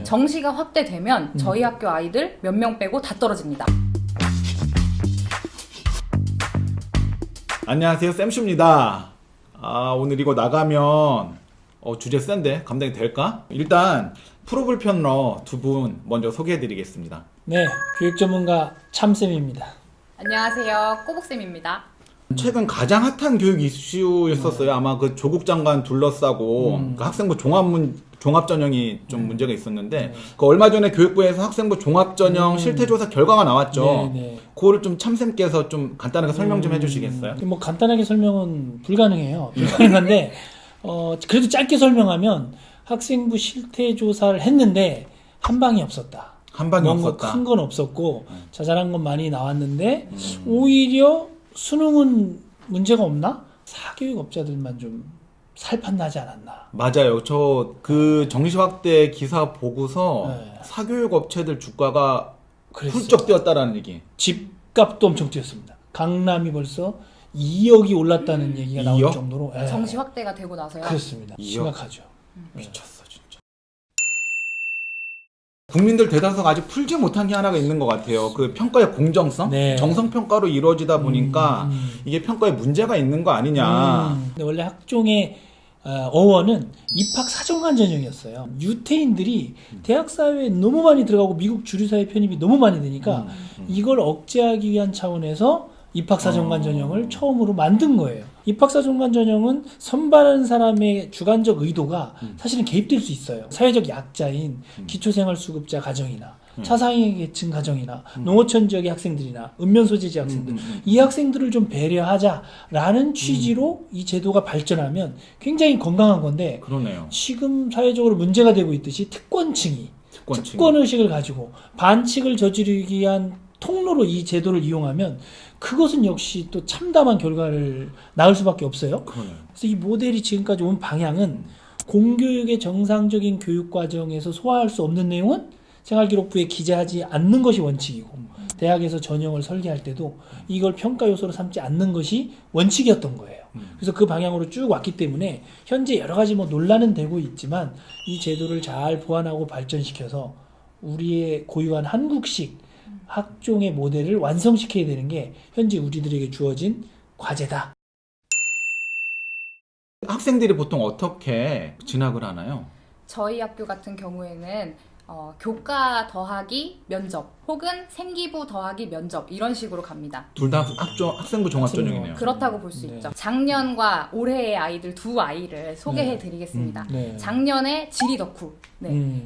정시가 확대되면 저희 학교 아이들 몇 명 빼고 다 떨어집니다. 안녕하세요, 쌤슈입니다. 오늘 이거 나가면 주제 센데 감당이 될까? 일단 프로불편러 두 분 먼저 소개해드리겠습니다. 네, 교육 전문가 참쌤입니다. 안녕하세요, 꼬북쌤입니다. 최근 가장 핫한 교육 이슈였었어요. 아마 그 조국 장관 둘러싸고 그 학생부 종합전형이 좀 문제가 있었는데 그 얼마 전에 교육부에서 학생부 종합전형 실태조사 결과가 나왔죠. 그거를 좀 참쌤께서 좀 간단하게 설명 좀 해주시겠어요? 뭐 간단하게 설명은 불가능해요. 불가능한데 그래도 짧게 설명하면 학생부 실태조사를 했는데 한 방이 없었다. 한 방이 없었다. 큰 건 없었고 자잘한 건 많이 나왔는데 오히려 수능은 문제가 없나? 사교육업자들만 좀 살판 나지 않았나? 맞아요. 저 그 정시 확대 기사 보고서 사교육 업체들 주가가 훌쩍 뛰었다라는 얘기. 집값도 엄청 뛰었습니다. 강남이 벌써 2억이 올랐다는 얘기가 나올 2억? 정도로 정시 확대가 되고 나서요. 그렇습니다. 2억? 심각하죠. 미쳤어 진짜. 국민들 대다수가 아직 풀지 못한 게 하나가 있는 것 같아요. 그 평가의 공정성, 정성평가로 이루어지다 보니까 이게 평가에 문제가 있는 거 아니냐. 근데 원래 학종의 어원은 입학 사정관 전형이었어요. 유태인들이 대학 사회에 너무 많이 들어가고 미국 주류 사회 편입이 너무 많이 되니까 이걸 억제하기 위한 차원에서 입학사정관 전형을 처음으로 만든 거예요. 입학사정관 전형은 선발하는 사람의 주관적 의도가 사실은 개입될 수 있어요. 사회적 약자인 기초생활수급자 가정이나 차상위 계층 가정이나 농어촌 지역의 학생들이나 읍면소재지 학생들 이 학생들을 좀 배려하자라는 취지로 이 제도가 발전하면 굉장히 건강한 건데 그러네요. 지금 사회적으로 문제가 되고 있듯이 특권층이 특권의식을 가지고 반칙을 저지르기 위한 통로로 이 제도를 이용하면 그것은 역시 또 참담한 결과를 낳을 수밖에 없어요. 그러네요. 그래서 이 모델이 지금까지 온 방향은 공교육의 정상적인 교육 과정에서 소화할 수 없는 내용은 생활기록부에 기재하지 않는 것이 원칙이고 대학에서 전형을 설계할 때도 이걸 평가 요소로 삼지 않는 것이 원칙이었던 거예요. 그래서 그 방향으로 쭉 왔기 때문에 현재 여러 가지 뭐 논란은 되고 있지만 이 제도를 잘 보완하고 발전시켜서 우리의 고유한 한국식 학종의 모델을 완성시켜야 되는 게 현재 우리들에게 주어진 과제다. 학생들이 보통 어떻게 진학을 하나요? 저희 학교 같은 경우에는 교과 더하기 면접 혹은 생기부 더하기 면접 이런 식으로 갑니다. 둘 다 학생부 종합전형이네요. 그렇다고 볼 수 있죠. 작년과 올해의 아이들 두 아이를 소개해 드리겠습니다. 작년에 지리 덕후.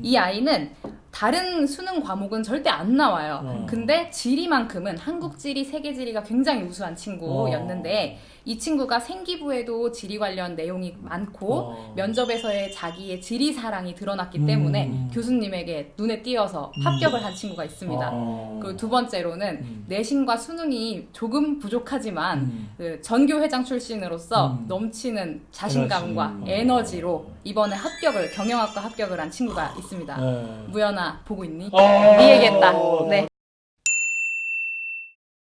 이 아이는 다른 수능 과목은 절대 안 나와요. 근데 지리만큼은 한국 지리, 세계 지리가 굉장히 우수한 친구였는데 이 친구가 생기부에도 지리 관련 내용이 많고 면접에서의 자기의 지리 사랑이 드러났기 때문에 교수님에게 눈에 띄어서 합격을 한 친구가 있습니다. 그리고 두 번째로는 내신과 수능이 조금 부족하지만 그 전교회장 출신으로서 넘치는 자신감과 에너지로 이번에 경영학과 합격을 한 친구가 있습니다. 무연아 보고 있니? 네 얘기했다. 네.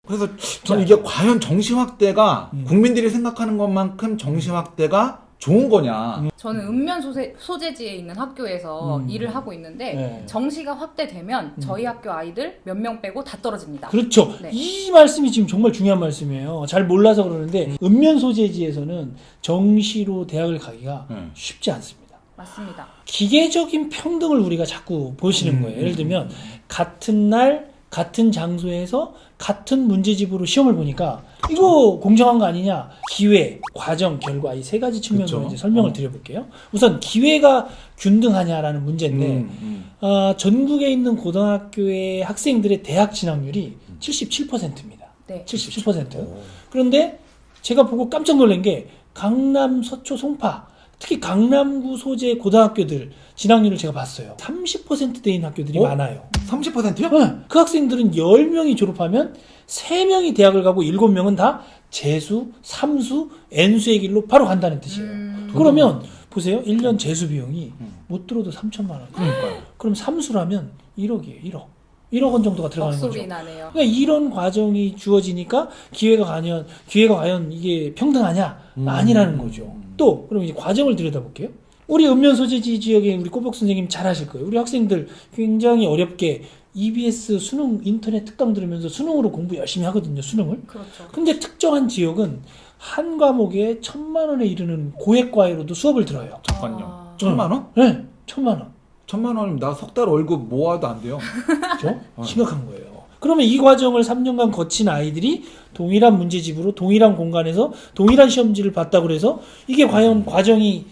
그래서 저는 이게 과연 정시 확대가 국민들이 생각하는 것만큼 정시 확대가 좋은 거냐. 저는 읍면 소재지에 있는 학교에서 일을 하고 있는데 정시가 확대되면 저희 학교 아이들 몇 명 빼고 다 떨어집니다. 그렇죠. 이 말씀이 지금 정말 중요한 말씀이에요. 잘 몰라서 그러는데 읍면 소재지에서는 정시로 대학을 가기가 쉽지 않습니다. 맞습니다. 기계적인 평등을 우리가 자꾸 보시는 거예요. 예를 들면 같은 날 같은 장소에서 같은 문제집으로 시험을 보니까 이거 공정한 거 아니냐. 기회, 과정, 결과 이 세 가지 측면으로 이제 설명을 드려볼게요. 우선 기회가 균등하냐라는 문제인데 전국에 있는 고등학교의 학생들의 대학 진학률이 77%입니다. 네. 77%. 그런데 제가 보고 깜짝 놀란 게 강남, 서초, 송파 특히 강남구 소재 고등학교들 진학률을 제가 봤어요. 30%대인 학교들이 많아요. 30%요? 네. 그 학생들은 10명이 졸업하면 3명이 대학을 가고 7명은 다 재수, 삼수, N수의 길로 바로 간다는 뜻이에요. 그러면 보세요. 1년 재수 비용이 못 들어도 3천만 원. 그러니까요. 그럼 삼수라면 1억이에요. 1억 원 정도가 들어가는 거죠. 억소리 나네요. 그러니까 이런 과정이 주어지니까 기회가 과연 이게 평등하냐? 아니라는 거죠. 또 그럼 이제 과정을 들여다볼게요. 우리 읍면 소재지 지역에 우리 꼬복 선생님 잘 아실 거예요. 우리 학생들 굉장히 어렵게 EBS 수능 인터넷 특강 들으면서 수능으로 공부 열심히 하거든요. 수능을. 그렇죠. 근데 특정한 지역은 한 과목에 1,000만 원에 이르는 고액과외로도 수업을 들어요. 잠깐요. 1,000만 원? 네, 1,000만 원. 1,000만 원이면 나 석 달 월급 모아도 안 돼요. 그렇죠? 심각한 거예요. 그러면 이 과정을 3년간 거친 아이들이 동일한 문제집으로 동일한 공간에서 동일한 시험지를 봤다고 그래서 이게 과연 과정이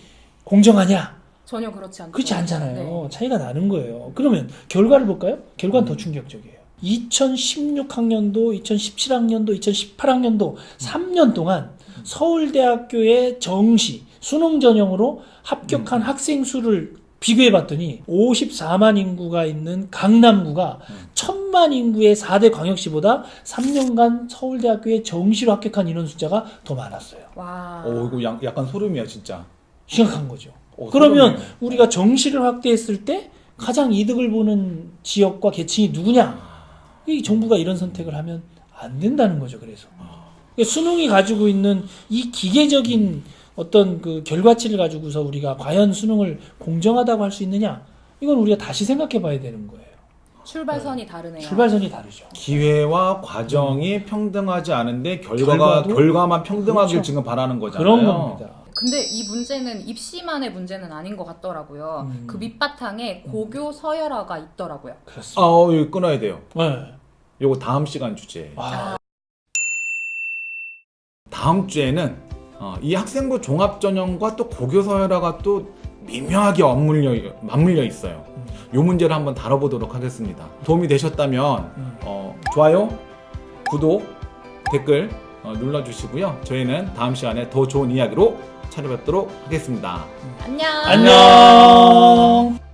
공정하냐? 전혀 그렇지 않죠. 그렇지 않잖아요. 네. 차이가 나는 거예요. 그러면 결과를 볼까요? 결과는 더 충격적이에요. 2016학년도, 2017학년도, 2018학년도 3년 동안 서울대학교의 정시, 수능 전형으로 합격한 학생 수를 비교해 봤더니 54만 인구가 있는 강남구가 1,000만 인구의 4대 광역시보다 3년간 서울대학교의 정시로 합격한 인원 숫자가 더 많았어요. 와. 이거 약간 소름이야 진짜. 심각한 거죠. 그러면 소름이네. 우리가 정시를 확대했을 때 가장 이득을 보는 지역과 계층이 누구냐? 이 정부가 이런 선택을 하면 안 된다는 거죠. 그래서 수능이 가지고 있는 이 기계적인 어떤 그 결과치를 가지고서 우리가 과연 수능을 공정하다고 할 수 있느냐? 이건 우리가 다시 생각해 봐야 되는 거예요. 출발선이 다르네요. 출발선이 다르죠. 기회와 과정이 평등하지 않은데 결과만 평등하길 그렇죠. 지금 바라는 거잖아요. 그런 겁니다. 근데 이 문제는 입시만의 문제는 아닌 것 같더라고요. 그 밑바탕에 고교 서열화가 있더라고요. 그렇습니다. 이거 끊어야 돼요. 네. 요거 다음 시간 주제. 다음 주에는 이 학생부 종합전형과 또 고교 서열화가 또 미묘하게 맞물려 있어요. 이 문제를 한번 다뤄보도록 하겠습니다. 도움이 되셨다면 좋아요, 구독, 댓글 눌러주시고요. 저희는 다음 시간에 더 좋은 이야기로 찾아뵙도록 하겠습니다. 안녕. 안녕.